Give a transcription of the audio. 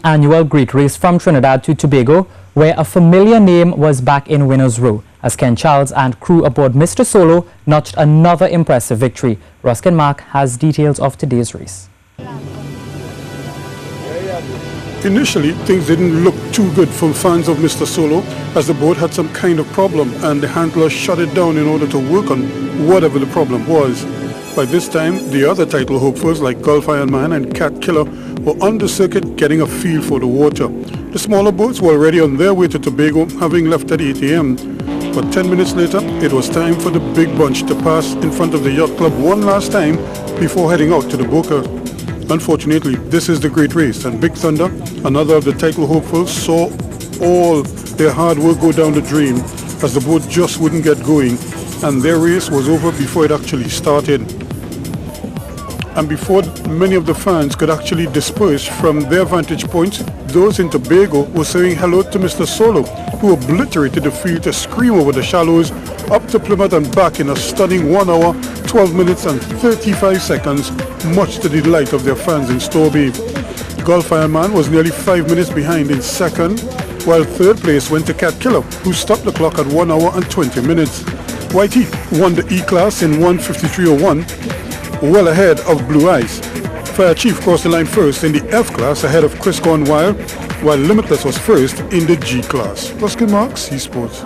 annual Great Race from Trinidad to Tobago, where a familiar name was back in winner's row, as Ken Charles and crew aboard Mr. Solo notched another impressive victory. Ruskin Mark has details of today's race. Initially, things didn't look too good for fans of Mr. Solo, as the boat had some kind of problem and the handler shut it down in order to work on whatever the problem was. By this time, the other title hopefuls like Gulf Ironman and Cat Killer were on the circuit getting a feel for the water. The smaller boats were already on their way to Tobago, having left at 8 a.m. But 10 minutes later, it was time for the big bunch to pass in front of the yacht club one last time before heading out to the Boca. Unfortunately, this is the Great Race, and Big Thunder, another of the title hopefuls, saw all their hard work go down the drain as the boat just wouldn't get going, and their race was over before it actually started. And before many of the fans could actually disperse from their vantage points, those in Tobago were saying hello to Mr. Solo, who obliterated the field to scream over the shallows up to Plymouth and back in a stunning 1 hour, 12 minutes and 35 seconds, much to the delight of their fans in Storby. Gulf Ironman was nearly 5 minutes behind in second, while third place went to Cat Killer, who stopped the clock at 1 hour and 20 minutes. Whitey won the E-class in 1:53.01, well ahead of Blue Eyes. Fire Chief crossed the line first in the F-class ahead of Chris Cornwell, while Limitless was first in the G-class. Ruskin Mark, C Sports.